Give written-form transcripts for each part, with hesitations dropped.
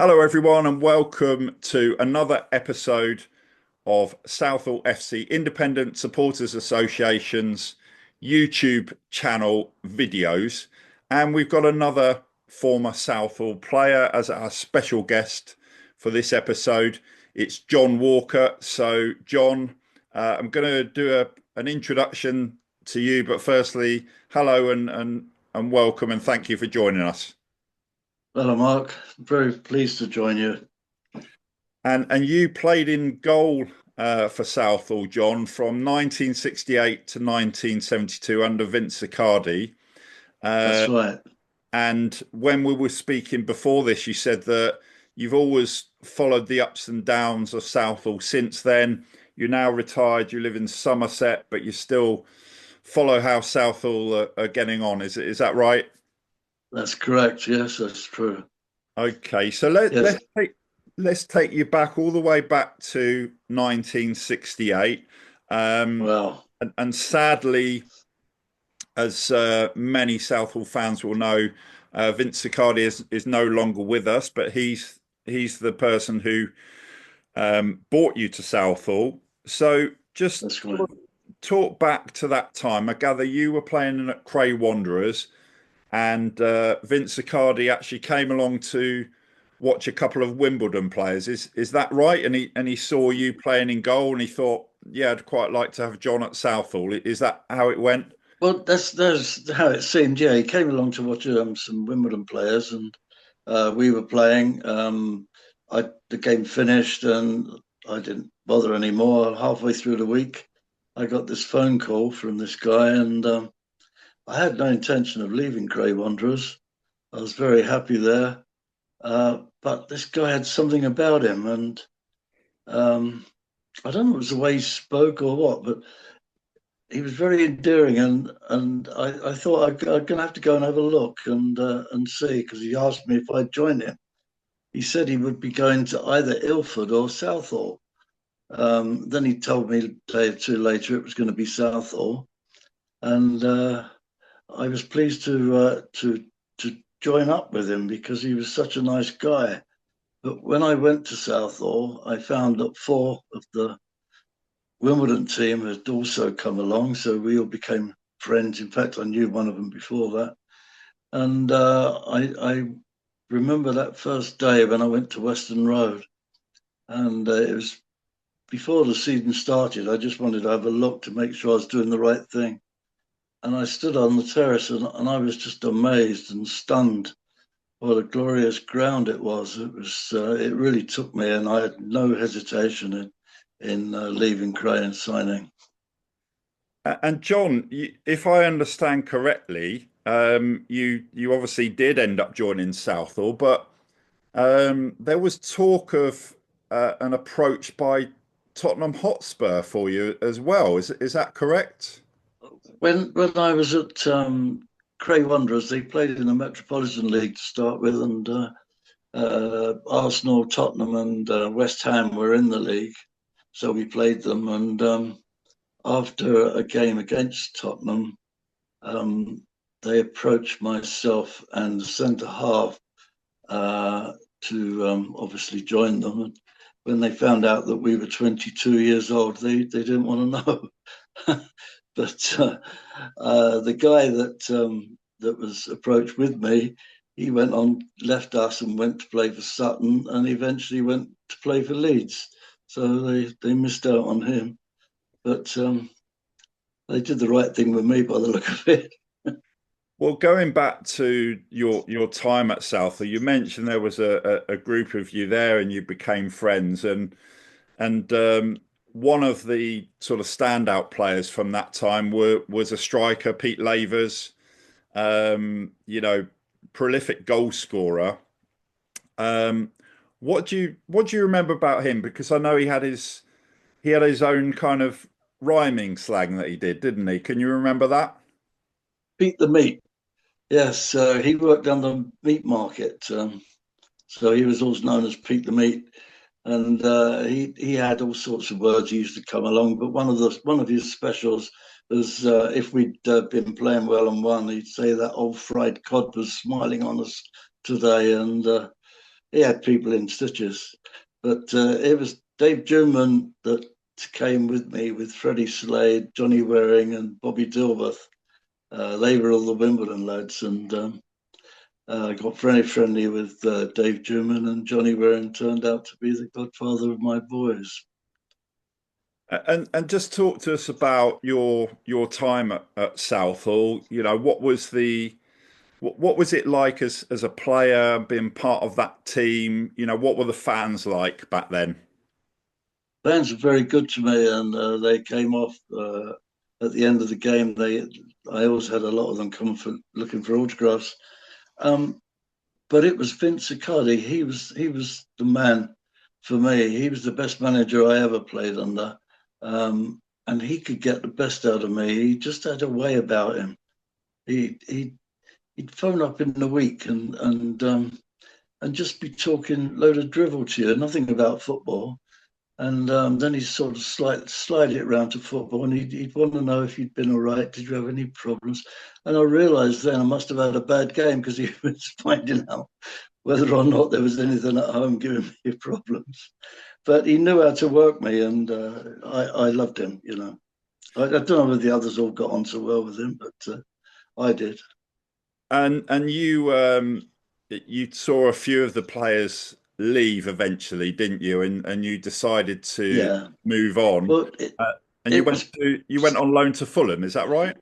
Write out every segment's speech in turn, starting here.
Hello, everyone, and welcome to another episode of Southall FC Independent Supporters Association's YouTube channel videos. And we've got another former Southall player as our special guest for this episode. It's John Walker. So, John, I'm going to do an introduction to you, but firstly, hello and welcome, and thank you for joining us. Hello, Mark. Very pleased to join you. And you played in goal for Southall, John, from 1968 to 1972 under Vince Icardi. That's right. And when we were speaking before this, you said that you've always followed the ups and downs of Southall since then. You're now retired, you live in Somerset, but you still follow how Southall are getting on. Is that right? That's correct. Yes, that's true. Okay, so Yes. let's take you back all the way back to 1968. Well, And sadly, as many Southall fans will know, Vince Icardi is no longer with us, but he's the person who brought you to Southall. So just that's right. talk back to that time. I gather you were playing at Cray Wanderers, and Vince Icardi actually came along to watch a couple of Wimbledon players. Is that right? And he saw you playing in goal, and he thought, yeah, I'd quite like to have John at Southall. Is that how it went? Well, that's how it seemed. Yeah, he came along to watch some Wimbledon players, and we were playing. The game finished, and I didn't bother anymore. Halfway through the week, I got this phone call from this guy, and I had no intention of leaving Cray Wanderers. I was very happy there. But this guy had something about him, and I don't know if it was the way he spoke or what, but he was very endearing, and I thought I'm going to have to go and have a look and see, because he asked me if I'd join him. He said he would be going to either Ilford or Southall. Then he told me a day or two later it was going to be Southall, and I was pleased to join up with him because he was such a nice guy. But when I went to Southall, I found that four of the Wimbledon team had also come along, so we all became friends. In fact, I knew one of them before that. And I remember that first day when I went to Western Road, and it was before the season started. I just wanted to have a look to make sure I was doing the right thing. And I stood on the terrace, and I was just amazed and stunned. What a glorious ground it was! It was. It really took me, and I had no hesitation in leaving Cray and signing. And John, if I understand correctly, you obviously did end up joining Southall, but there was talk of an approach by Tottenham Hotspur for you as well. Is that correct? When I was at Cray Wanderers, they played in the Metropolitan League to start with, and Arsenal, Tottenham, and West Ham were in the league, so we played them. And after a game against Tottenham, um, they approached myself and the centre half to obviously join them. And when they found out that we were 22 years old, they didn't want to know. But the guy that was approached with me, he went on, left us, and went to play for Sutton, and eventually went to play for Leeds. So they missed out on him, but they did the right thing with me by the look of it. Well, going back to your time at Southall, you mentioned there was a group of you there, and you became friends, and one of the sort of standout players from that time was a striker, Pete Lavers, prolific goal scorer. Um, what do you remember about him? Because I know he had his own kind of rhyming slang that he did, didn't he? Can you remember that? Beat the meat. Yes, he worked on the meat market, so he was always known as Pete the Meat, and he had all sorts of words he used to come along. But one of his specials was if we'd been playing well and won, he'd say that old fried cod was smiling on us today, and he had people in stitches. But it was Dave Juman that came with me with Freddie Slade, Johnny Waring, and Bobby Dilworth. They were all the Wimbledon lads, and I got very friendly with Dave Juman, and Johnny Waring turned out to be the godfather of my boys. And just talk to us about your time at Southall. You know, what was it like as a player, being part of that team? You know, what were the fans like back then? Fans were very good to me, and they came off at the end of the game. I always had a lot of them coming for looking for autographs. Um, but it was Vince Icardi. He was the man for me. He was the best manager I ever played under, and he could get the best out of me. He just had a way about him. He'd phone up in the week and just be talking load of drivel to you, nothing about football. And then he'd sort of slide it around to football, and he'd want to know if you'd been all right. Did you have any problems? And I realised then I must have had a bad game because he was finding out whether or not there was anything at home giving me problems. But he knew how to work me, and I loved him. You know, I don't know whether the others all got on so well with him, but I did. And you saw a few of the players leave eventually, didn't you? And you decided to Yeah. move on. Well, Uh, and it was you went on loan to Fulham, is that right?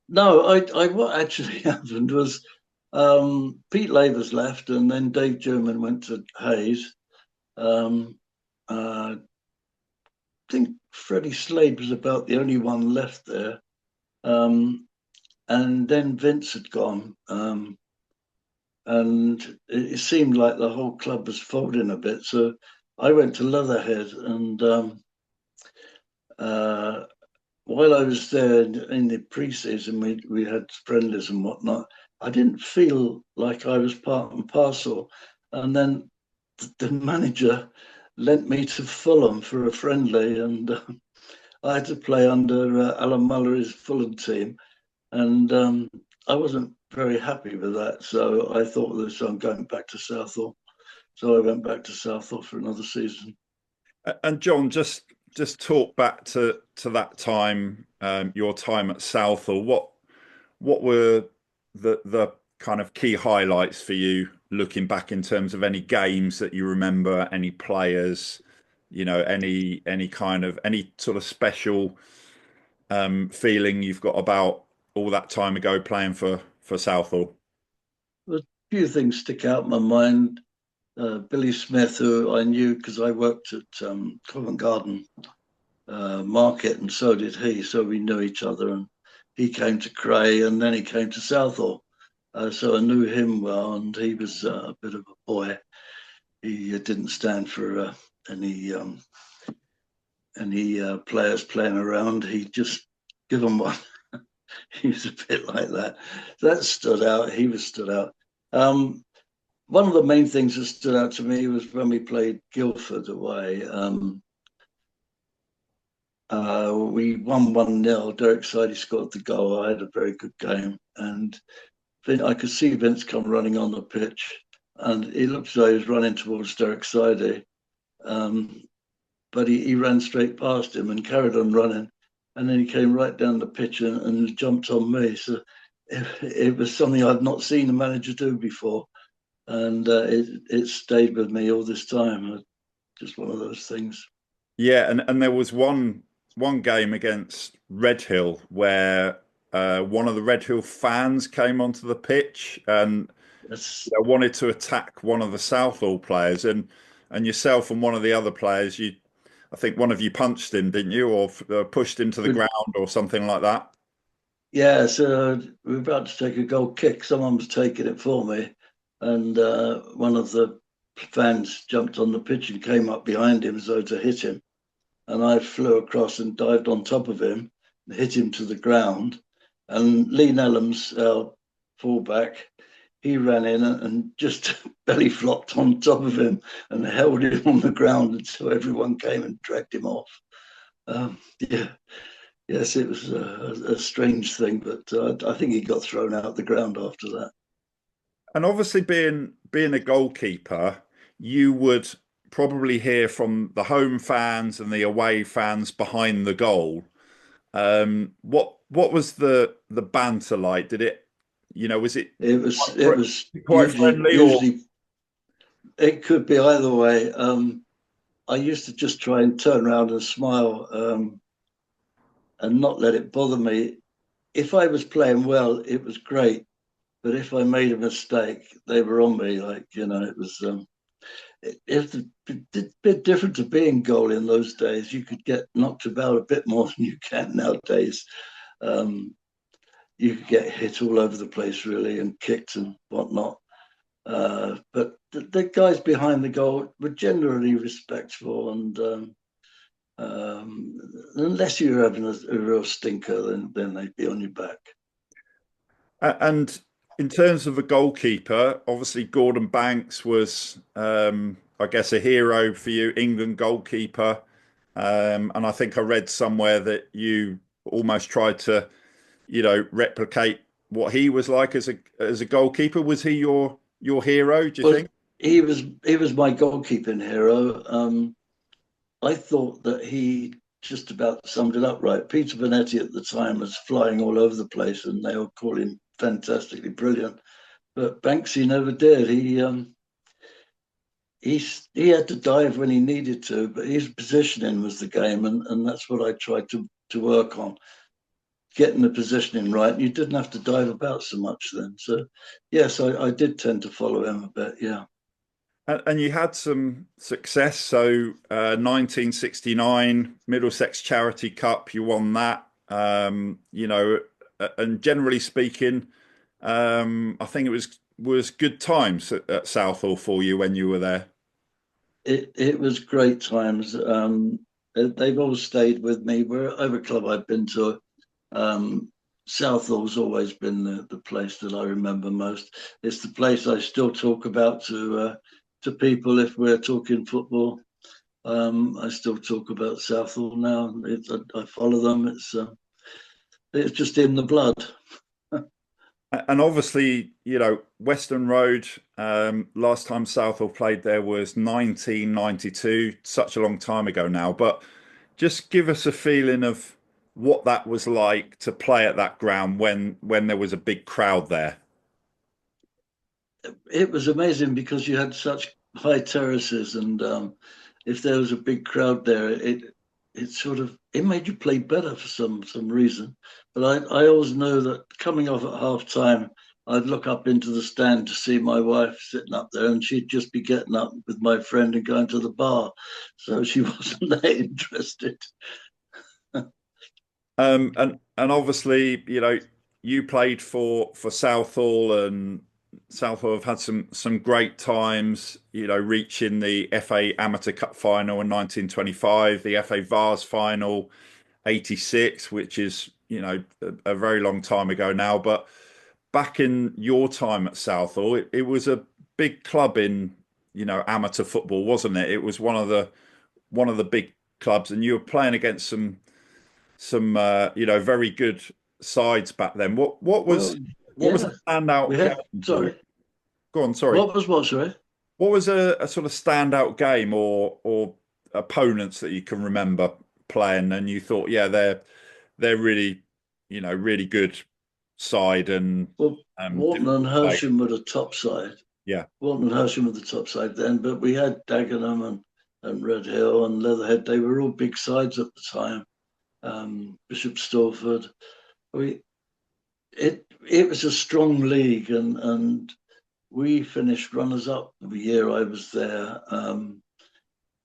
no. What actually happened was Pete Lavers left, and then Dave German went to Hayes. Um, I think Freddie Slade was about the only one left there. Um, and then Vince had gone. And it seemed like the whole club was folding a bit. So I went to Leatherhead, and uh, while I was there in the pre-season, we had friendlies and whatnot. I didn't feel like I was part and parcel. And then the manager lent me to Fulham for a friendly, and I had to play under Alan Mullery's Fulham team, and I wasn't very happy with that. So I thought this, I'm going back to Southall. So I went back to Southall for another season. And John, just talk back to that time, your time at Southall. What were the kind of key highlights for you looking back in terms of any games that you remember, any players, you know, any kind of any sort of special feeling you've got about all that time ago playing for Southall? A few things stick out in my mind. Billy Smith, who I knew because I worked at Covent Garden Market, and so did he. So we knew each other, and he came to Cray, and then he came to Southall. So I knew him well, and he was a bit of a boy. He didn't stand for any players playing around. He just give them one. He was a bit like that. That stood out. He was stood out. Um, One of the main things that stood out to me was when we played Guildford away. We won 1-0. Derek Sidey scored the goal. I had a very good game. And I could see Vince come running on the pitch. And he looked as though he was running towards Derek Sidey. Um, but he ran straight past him and carried on running. And then he came right down the pitch and jumped on me. So it was something I've not seen a manager do before. And it stayed with me all this time. Just one of those things. Yeah, and there was one game against Redhill where one of the Redhill fans came onto the pitch and That's wanted to attack one of the Southall players, and yourself and one of the other players, I think one of you punched him, didn't you, or pushed him to the good. ground or something like that? Yeah, so we were about to take a goal kick. Someone was taking it for me, and one of the fans jumped on the pitch and came up behind him as though to hit him. And I flew across and dived on top of him and hit him to the ground. And Lee Nellums, our fullback, he ran in and just belly flopped on top of him and held him on the ground until everyone came and dragged him off. Yeah, yes, it was a strange thing, but I think he got thrown out the ground after that. And obviously, being a goalkeeper, you would probably hear from the home fans and the away fans behind the goal. What was the banter like? Did it, was it It was quite friendly or? usually it could be either way. I used to just try and turn around and smile, and not let it bother me. If I was playing well, it was great. But if I made a mistake, they were on me. Like, it was it's a bit different to being goal in those days. You could get knocked about a bit more than you can nowadays. Um, you could get hit all over the place, really, and kicked and whatnot. But the guys behind the goal were generally respectful, and unless you're having a real stinker, then they'd be on your back. And in terms of a goalkeeper, obviously Gordon Banks was, I guess, a hero for you, England goalkeeper. And I think I read somewhere that you almost tried to, replicate what he was like as a goalkeeper. Was he your hero, do you Well, think? he was my goalkeeping hero. I thought that he just about summed it up right. Peter Bonetti at the time was flying all over the place, and they all called him fantastically brilliant. But Banksy never did. He had to dive when he needed to, but his positioning was the game, and that's what I tried to work on, getting the positioning right. And you didn't have to dive about so much then. So, yes, I did tend to follow him a bit. Yeah, And you had some success. So 1969 Middlesex Charity Cup, you won that. And generally speaking, I think it was good times at Southall for you when you were there. it was great times. They've all stayed with me. Wherever club I've been to, um, Southall's always been the place that I remember most. It's the place I still talk about to people if we're talking football. I still talk about Southall now. I follow them. It's just in the blood. And obviously, Western Road, last time Southall played there was 1992, such a long time ago now. But just give us a feeling of what that was like to play at that ground when there was a big crowd there. It was amazing because you had such high terraces, and if there was a big crowd there, it made you play better for some reason. But I always know that coming off at half time, I'd look up into the stand to see my wife sitting up there, and she'd just be getting up with my friend and going to the bar, so she wasn't that interested. And obviously, you played for Southall, and Southall have had some great times, reaching the FA Amateur Cup final in 1925, the FA Vase final 86, which is, a very long time ago now. But back in your time at Southall, it was a big club in, amateur football, wasn't it? It was one of the big clubs, and you were playing against some very good sides back then. Well, What was a yeah, we standout had. game for you? Sorry, Go on, sorry. what was what? Sorry. What was a sort of standout game or opponents that you can remember playing and you thought, yeah, they're really, really good side and Well, Walton difficult and to play. Hersham were the top side. Yeah. Walton and Hersham were the top side then, but we had Dagenham and Red Hill and Leatherhead. They were all big sides at the time. Bishop Stortford. We it was a strong league, and we finished runners up the year I was there.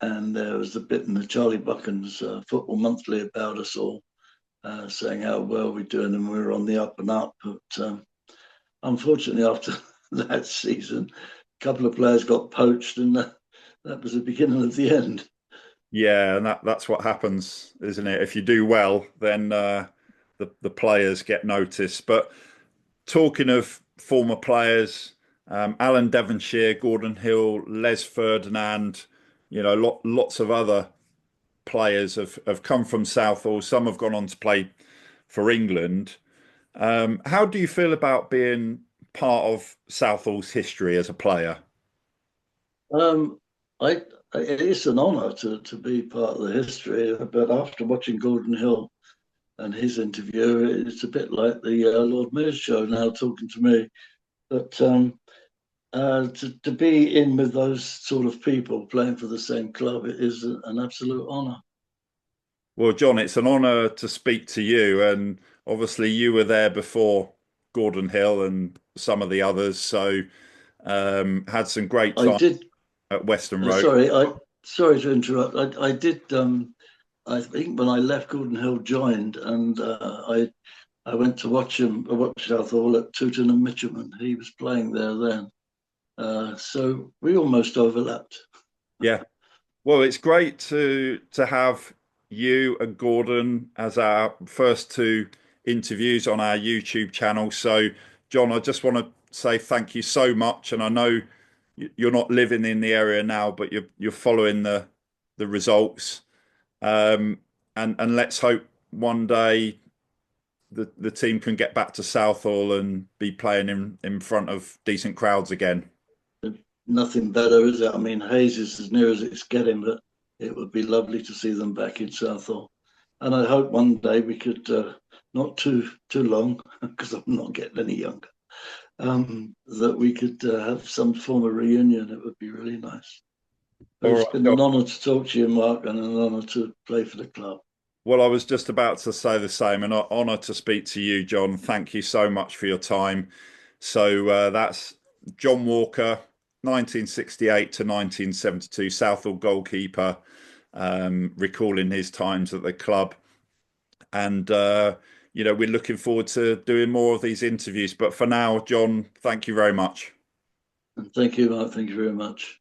And there was a bit in the Charlie Buchan's Football Monthly about us all, saying how well we're doing, and we were on the up and up. But unfortunately, after that season, a couple of players got poached, and that was the beginning of the end. Yeah, and that's what happens, isn't it? If you do well, then the players get noticed. But talking of former players, Alan Devonshire, Gordon Hill, Les Ferdinand, lots of other players have come from Southall. Some have gone on to play for England. How do you feel about being part of Southall's history as a player? Um, I, it is an honour to be part of the history, but after watching Gordon Hill and his interview, it's a bit like the Lord Mayor's show now talking to me. But to be in with those sort of people playing for the same club, it is an absolute honour. Well, John, it's an honour to speak to you, and obviously you were there before Gordon Hill and some of the others, so had some great I time did. at Western Road. Sorry to interrupt. I did. I think when I left, Gordon Hill joined, and I went to watch him. I watched Southall at Tooting and Mitcham. He was playing there then, so we almost overlapped. Yeah, well, it's great to have you and Gordon as our first two interviews on our YouTube channel. So, John, I just want to say thank you so much, and I know you're not living in the area now, but you're following the results. Um, and let's hope one day the team can get back to Southall and be playing in front of decent crowds again. Nothing better, is it? I mean, Hayes is as near as it's getting, but it would be lovely to see them back in Southall. And I hope one day we could, not too long, because I'm not getting any younger, that we could have some form of reunion. It would be really nice. But All it's right, been John. an honour to talk to you, Mark, and an honour to play for the club. Well, I was just about to say the same. An honour to speak to you, John. Thank you so much for your time. So that's John Walker, 1968 to 1972, Southall goalkeeper, recalling his times at the club. And we're looking forward to doing more of these interviews. But for now, John, thank you very much. And thank you, Mark. Thank you very much.